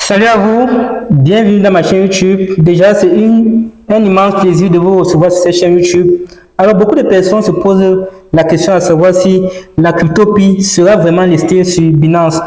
Salut à vous, bienvenue dans ma chaîne YouTube. Déjà, c'est un immense plaisir de vous recevoir sur cette chaîne YouTube. Alors, beaucoup de personnes se posent la question à savoir si la crypto-Pi sera vraiment listée sur Binance.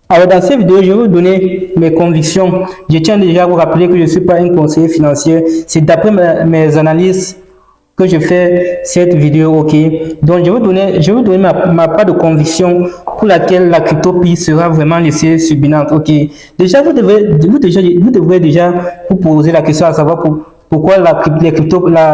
Alors, dans cette vidéo, je vais vous donner mes convictions. Je tiens déjà à vous rappeler que je ne suis pas un conseiller financier. C'est d'après mes analyses que je fais cette vidéo, ok. Donc, je vais vous donner ma part de conviction pour laquelle la crypto-Pi sera vraiment laissée sur Binance, ok. Déjà, vous devrez déjà vous poser la question à savoir pourquoi la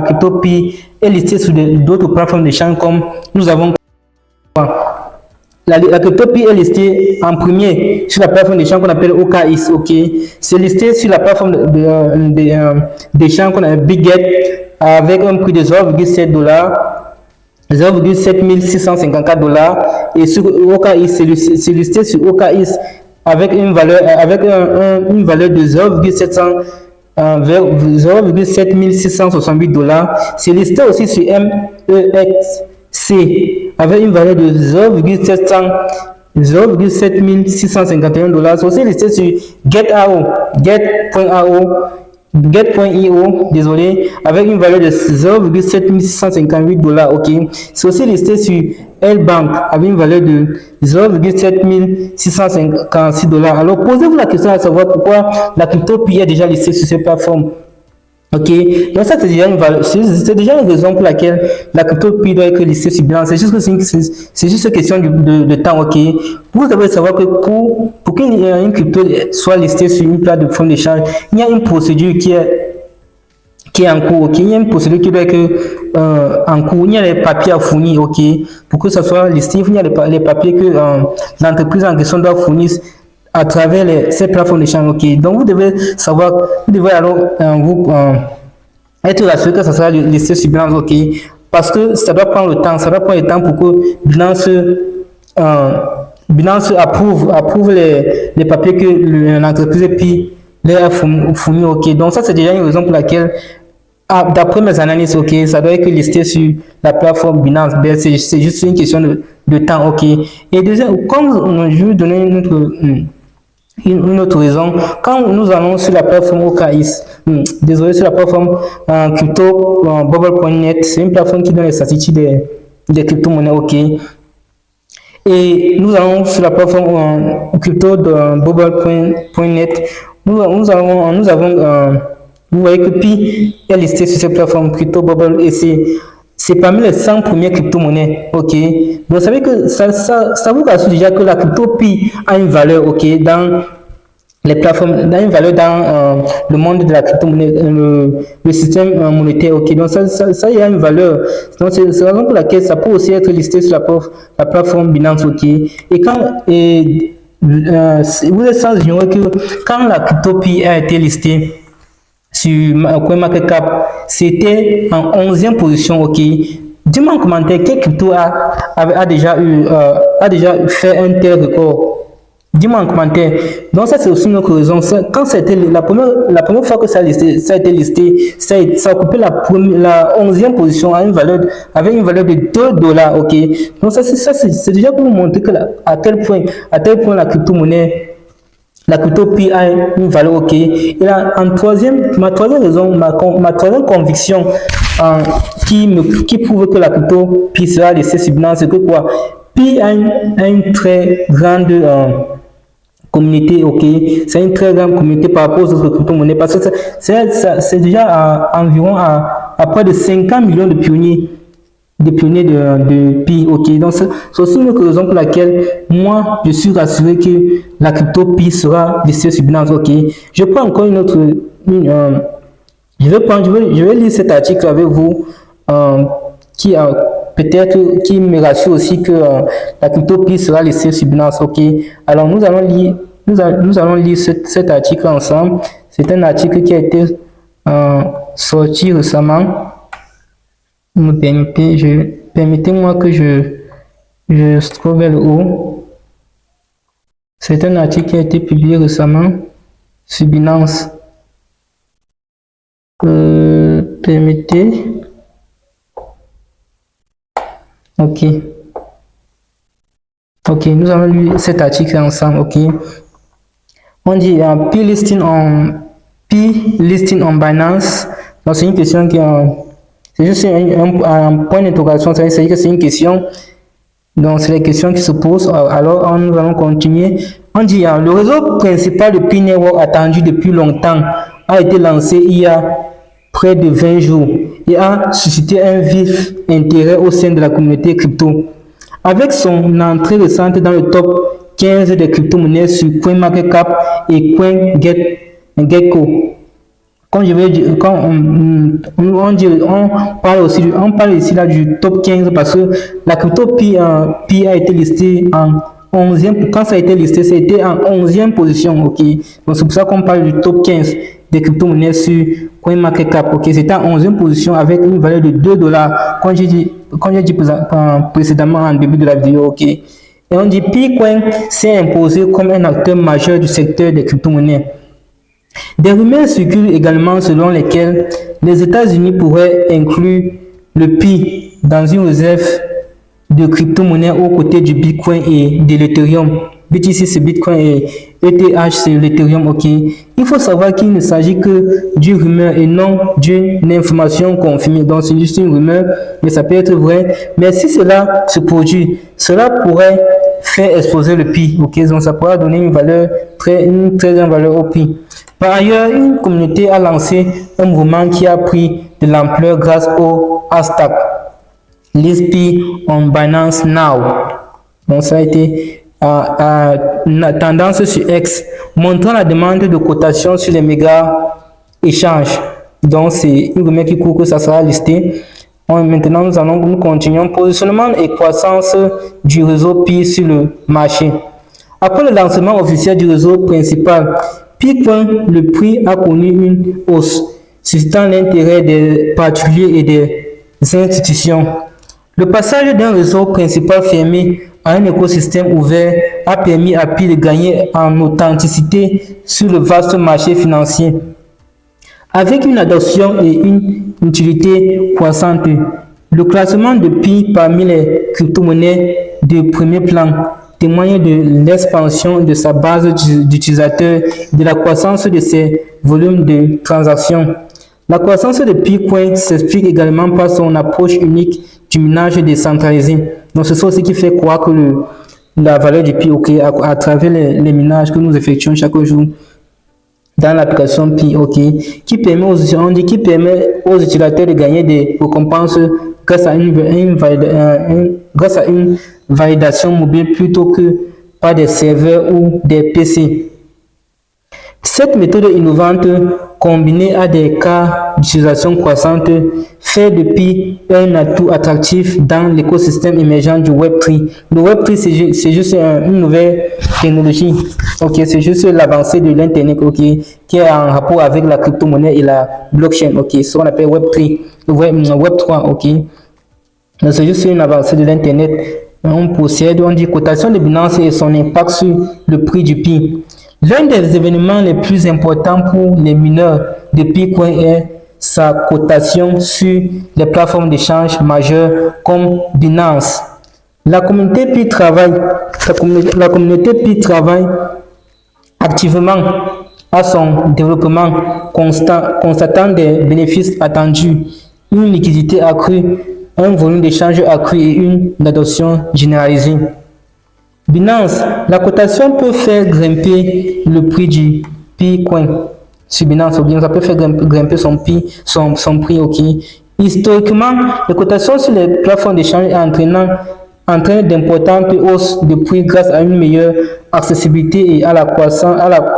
crypto-Pi est listée sur d'autres plateformes d'échange comme nous avons. La crypto-Pi est listée en premier sur la plateforme d'échange qu'on appelle OKX, ok. C'est listé sur la plateforme d'échange qu'on appelle Bitget avec un prix de 0,7 dollars, 0,7 654 dollars. Et sur OKX, c'est listé sur OKX avec une valeur, une valeur de 0,7 668 dollars. C'est listé aussi sur MEXC avec une valeur de 0,7 651 dollars. C'est aussi listé sur Get.io, désolé, avec une valeur de 0,7 658 dollars, ok. C'est aussi listé sur L-Bank avec une valeur de 0,7 656 dollars. Alors, posez-vous la question à savoir pourquoi la crypto-Pi est déjà listée sur ces plateformes. Ok, donc ça c'est déjà une raison pour laquelle la crypto-Pi doit être listée sur Binance. C'est juste une question de temps, ok. Vous devez savoir que pour qu'une crypto soit listée sur une plateforme d'échange, il y a une procédure qui est en cours, ok. Il y a une procédure qui doit être en cours. Il y a les papiers à fournir, ok. Pour que ça soit listé, il y a les papiers que l'entreprise en question doit fournir à travers ces plateformes d'échange, ok. Donc vous devez savoir, vous devez alors être rassuré que ça sera listé sur Binance, ok. Parce que ça doit prendre le temps, pour que Binance approuve les papiers que l'entreprise Pi leur a fournis, ok. Donc ça c'est déjà une raison pour laquelle, d'après mes analyses, ok, ça doit être listé sur la plateforme Binance. C'est juste une question de temps, ok. Et deuxième, comme je vais vous donner une autre raison, quand nous allons sur la plateforme OKX, sur la plateforme crypto bubble.net, c'est une plateforme qui donne les statistiques des crypto-monnaies, ok. Et nous allons sur la plateforme crypto bubble.net, nous avons vous voyez que Pi est listé sur cette plateforme crypto bubble et c'est parmi les 100 premières crypto-monnaies, ok. Donc, vous savez que ça vous rassure déjà que la crypto-Pi a une valeur, ok, dans les plateformes, dans une valeur dans le monde de la crypto-monnaie, le système monétaire, ok. Donc, ça y a une valeur. Donc, c'est la raison pour laquelle ça peut aussi être listé sur la plateforme Binance, ok. Vous êtes sans ignorer que quand la crypto-Pi a été listée sur CoinMarketCap, c'était en 11e position, ok. Dis-moi en commentaire quel crypto a déjà fait un tel record. Dis-moi en commentaire. Donc ça c'est aussi une autre raison. Quand c'était la première fois que ça a été listé, ça occupait la 11e position avec une valeur de 2 dollars, ok. Donc ça c'est déjà pour vous montrer que à tel point la crypto-monnaie, la crypto-Pi a une valeur, ok. Et là, ma troisième raison, ma troisième conviction qui prouve que la crypto-Pi sera laissée sur Binance, c'est que quoi? Pi a une très grande communauté, ok. C'est une très grande communauté par rapport aux autres crypto-monnaies parce que c'est déjà environ à près de 50 millions de pionniers de Pi, ok. Donc c'est aussi une autre raison pour laquelle moi je suis rassuré que la crypto Pi sera listée sur Binance, ok. Je prends encore je vais lire cet article avec vous qui me rassure aussi que la crypto Pi sera listée sur Binance, ok. Alors nous allons lire cet article ensemble. C'est un article qui a été sorti récemment. Permettez-moi que je scrolle vers le haut. C'est un article qui a été publié récemment sur Binance. Permettez. Ok. Ok, nous allons lire cet article ensemble, ok. On dit P-listing en Binance. Donc, c'est une question qui c'est juste un point d'interrogation. C'est-à-dire que c'est une question. Donc, c'est les questions qui se posent. Alors, nous allons continuer. On dit le réseau principal de Pi Network attendu depuis longtemps a été lancé il y a près de 20 jours et a suscité un vif intérêt au sein de la communauté crypto. Avec son entrée récente dans le top 15 des crypto-monnaies sur CoinMarketCap et CoinGecko. Quand on parle ici là du top 15 parce que la crypto Pi a été listée en 11e, quand ça a été listé, c'était en 11e position, ok. Donc c'est pour ça qu'on parle du top 15 des crypto-monnaies sur CoinMarketCap, ok. C'était en 11e position avec une valeur de $2, quand j'ai dit précédemment en début de la vidéo, ok. Et on dit Picoin s'est imposé comme un acteur majeur du secteur des crypto-monnaies. Des rumeurs circulent également selon lesquelles les États-Unis pourraient inclure le Pi dans une réserve de crypto-monnaies aux côtés du Bitcoin et de l'Ethereum. BTC c'est Bitcoin et ETH c'est l'Ethereum, ok. Il faut savoir qu'il ne s'agit que d'une rumeur et non d'une information confirmée. Donc c'est juste une rumeur, mais ça peut être vrai. Mais si cela se produit, cela pourrait faire exploser le Pi, ok. Donc ça pourra donner une très grande valeur au Pi. Par ailleurs, une communauté a lancé un mouvement qui a pris de l'ampleur grâce au hashtag List Pi on Binance Now. Donc ça a été une tendance sur X, montrant la demande de cotation sur les méga échanges. Donc c'est une rumeur qui court que ça sera listé. Maintenant nous continuons. Positionnement et croissance du réseau Pi sur le marché. Après le lancement officiel du réseau principal, Picoin, le prix a connu une hausse, suscitant l'intérêt des particuliers et des institutions. Le passage d'un réseau principal fermé à un écosystème ouvert a permis à Pi de gagner en authenticité sur le vaste marché financier. Avec une adoption et une utilité croissante, le classement de Pi parmi les crypto-monnaies de premier plan témoigne de l'expansion de sa base d'utilisateurs et de la croissance de ses volumes de transactions. La croissance de Picoin s'explique également par son approche unique du minage décentralisé. Donc c'est ça aussi qui fait croire que la valeur du Pi, ok, à travers les minages que nous effectuons chaque jour dans l'application Pi, ok, qui permet aux utilisateurs de gagner des récompenses grâce à une validation mobile plutôt que par des serveurs ou des PC. Cette méthode innovante, combinée à des cas d'utilisation croissante, fait de Pi un atout attractif dans l'écosystème émergent du Web3. Le Web3, c'est juste une nouvelle technologie, ok, c'est juste l'avancée de l'Internet, ok, qui est en rapport avec la crypto-monnaie et la blockchain, ok, ce qu'on appelle Web3, Web3, ok. C'est juste une avancée de l'Internet. On dit cotation de Binance et son impact sur le prix du Pi. L'un des événements les plus importants pour les mineurs de Picoin est sa cotation sur les plateformes d'échange majeures comme Binance. La communauté Pi travaille activement à son développement constatant des bénéfices attendus, une liquidité accrue, un volume d'échange accru et une adoption généralisée. Binance, la cotation peut faire grimper le prix du Picoin sur Binance, ou bien ça peut faire grimper son prix, ok. Historiquement, les cotations sur les plateformes d'échange entraînent d'importantes hausses de prix grâce à une meilleure accessibilité et à la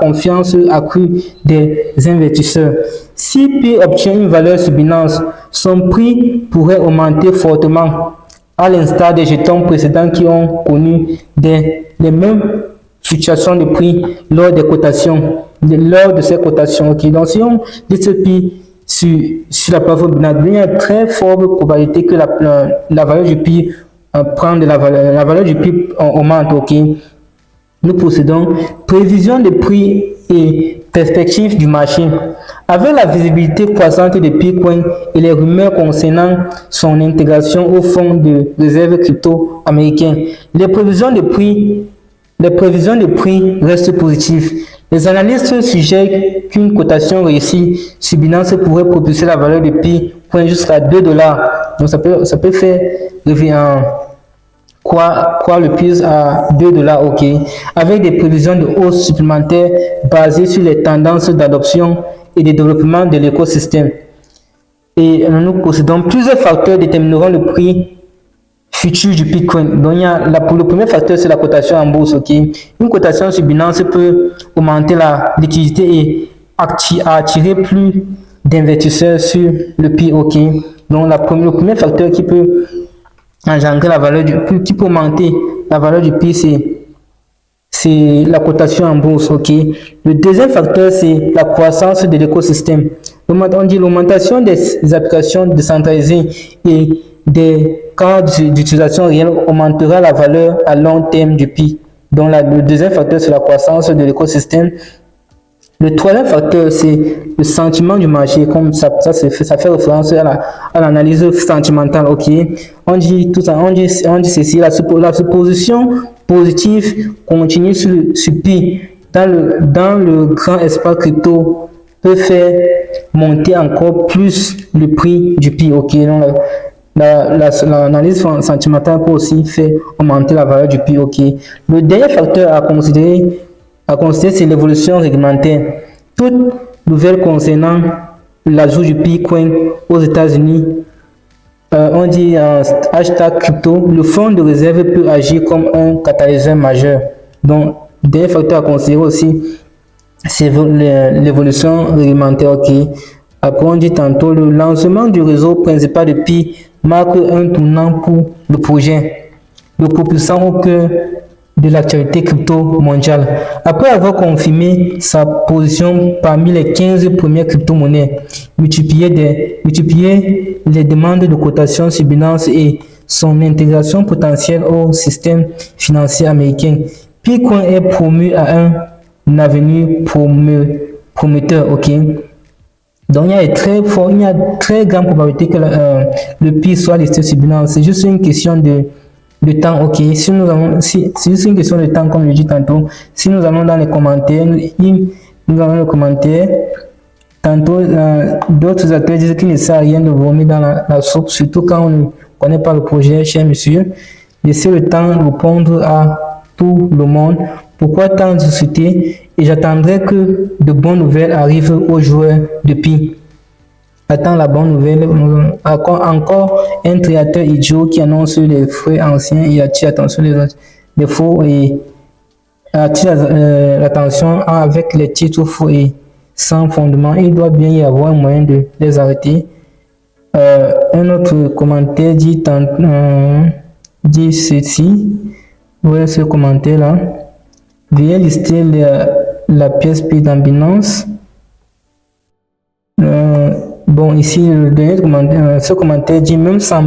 confiance accrue des investisseurs. Si Pi obtient une valeur sur Binance, son prix pourrait augmenter fortement, à l'instar des jetons précédents qui ont connu les mêmes fluctuations de prix lors de ces cotations. Okay. Donc, si on liste Pi sur la plateforme Binance, il y a une très forte probabilité que la valeur du Pi la valeur du Pi augmente. Okay. Nous procédons. Prévision de prix et perspectives du marché. Avec la visibilité croissante de Picoin et les rumeurs concernant son intégration au fonds de réserve crypto américain, les prévisions de prix restent positives. Les analystes suggèrent qu'une cotation réussie sur Binance pourrait propulser la valeur du Pi coin jusqu'à 2 dollars. Donc ça peut faire croire le Pi à 2 dollars, ok, avec des prévisions de hausse supplémentaires basées sur les tendances d'adoption et de développement de l'écosystème. Et nous possédons plusieurs facteurs détermineront le prix futur du Bitcoin. Donc, le premier facteur, c'est la cotation en bourse. Ok, une cotation sur Binance peut augmenter la liquidité et attirer plus d'investisseurs sur le Pi. Ok, donc le premier facteur qui peut engendrer la valeur qui peut augmenter la valeur du Pi, c'est la cotation en bourse. Ok, le deuxième facteur, c'est la croissance de l'écosystème. On dit l'augmentation des applications décentralisées et des cas d'utilisation réelle augmentera la valeur à long terme du Pi. Donc le deuxième facteur, c'est la croissance de l'écosystème. Le troisième facteur, c'est le sentiment du marché, comme ça fait référence à l'analyse sentimentale. Ok, on dit ceci, la supposition positive continue sur Pi dans le grand espace crypto peut faire monter encore plus le prix du Pi. Ok, donc l'analyse sentimentale peut aussi faire augmenter la valeur du Pi. Ok, le dernier facteur à considérer, c'est l'évolution réglementaire. Toute nouvelle concernant l'ajout du Bitcoin aux États-Unis, on dit hashtag crypto, le fonds de réserve peut agir comme un catalyseur majeur. Donc, le dernier facteur à considérer aussi, c'est l'évolution réglementaire. Ok, après on dit tantôt, le lancement du réseau principal de Pi marque un tournant pour le projet, le propulsant au cœur de l'actualité crypto mondiale. Après avoir confirmé sa position parmi les 15 premières crypto-monnaies, multiplier les demandes de cotation sur Binance et son intégration potentielle au système financier américain, Bitcoin est promu à un avenir prometteur. Ok, donc il y a très grande probabilité que le Pi soit listé sur Binance. C'est juste une question de temps. Ok, c'est juste une question de temps, comme je dis tantôt. Si nous allons dans les commentaires, nous allons les commentaires. Tantôt, d'autres acteurs disent qu'il ne sert à rien de vomir dans la soupe, surtout quand on ne connaît pas le projet. Cher monsieur, laissez le temps répondre à tout le monde. Pourquoi tant de sociétés? Et j'attendrai que de bonnes nouvelles arrivent aux joueurs de Pi. Attends la bonne nouvelle. Encore un créateur idiot qui annonce les frais anciens et attire attention les faux et attire l'attention avec les titres faux et sans fondement. Il doit bien y avoir un moyen de les arrêter. Un autre commentaire dit ceci. Voilà ce commentaire là. Veuillez lister la pièce Pi dans Binance. Bon, ici, le dernier commentaire, ce commentaire dit même sans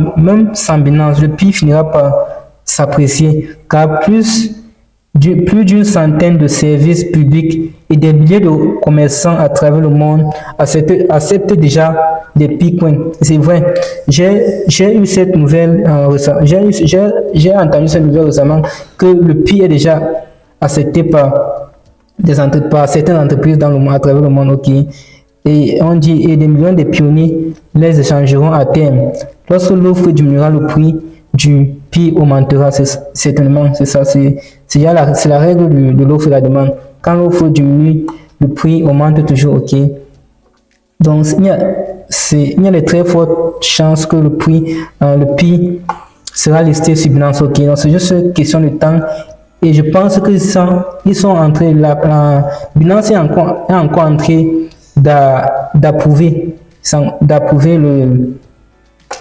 Binance, le Pi finira par s'apprécier, car plus d'une centaine de services publics et des milliers de commerçants à travers le monde acceptent déjà des Bitcoins. C'est vrai, j'ai eu cette nouvelle j'ai entendu cette nouvelle récemment que le Pi est déjà accepté par certaines entreprises dans le monde, à travers le monde. Ok. Et on dit, et des millions de pionniers les échangeront à terme. Lorsque l'offre diminuera, le prix du Pi augmentera, certainement. C'est ça, c'est la règle de l'offre et la demande. Quand l'offre diminue, le prix augmente toujours. Ok. Donc, il y a de très fortes chances que le Pi sera listé sur Binance. Ok. Donc, c'est juste une question de temps. Et je pense qu'ils sont entrés, Binance est encore entré d'approuver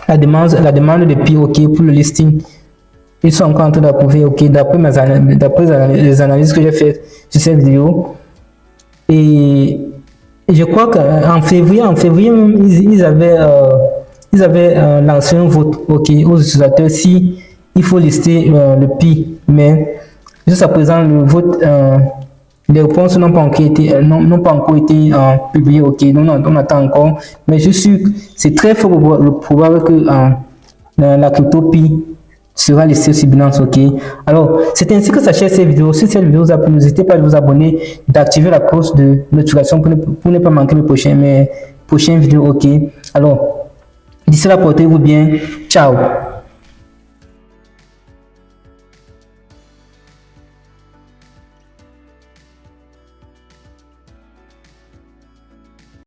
la demande de Pi, ok, pour le listing. Ils sont encore en train d'approuver, ok, d'après les analyses que j'ai faites sur cette vidéo. Et je crois qu'en février même, ils avaient lancé un vote, ok, aux utilisateurs si il faut lister le Pi, mais jusqu'à présent le vote, les réponses n'ont pas encore été publiées. Ok, on attend encore, mais je suis c'est très fort probable que la crypto Pi sera listé sur Binance, ok. Alors, c'est ainsi que s'achève cette vidéo. Si cette vidéo vous a plu, n'hésitez pas à vous abonner, d'activer la cloche de notification pour ne pas manquer mes prochaines vidéos, ok. Alors, d'ici là, portez-vous bien. Ciao.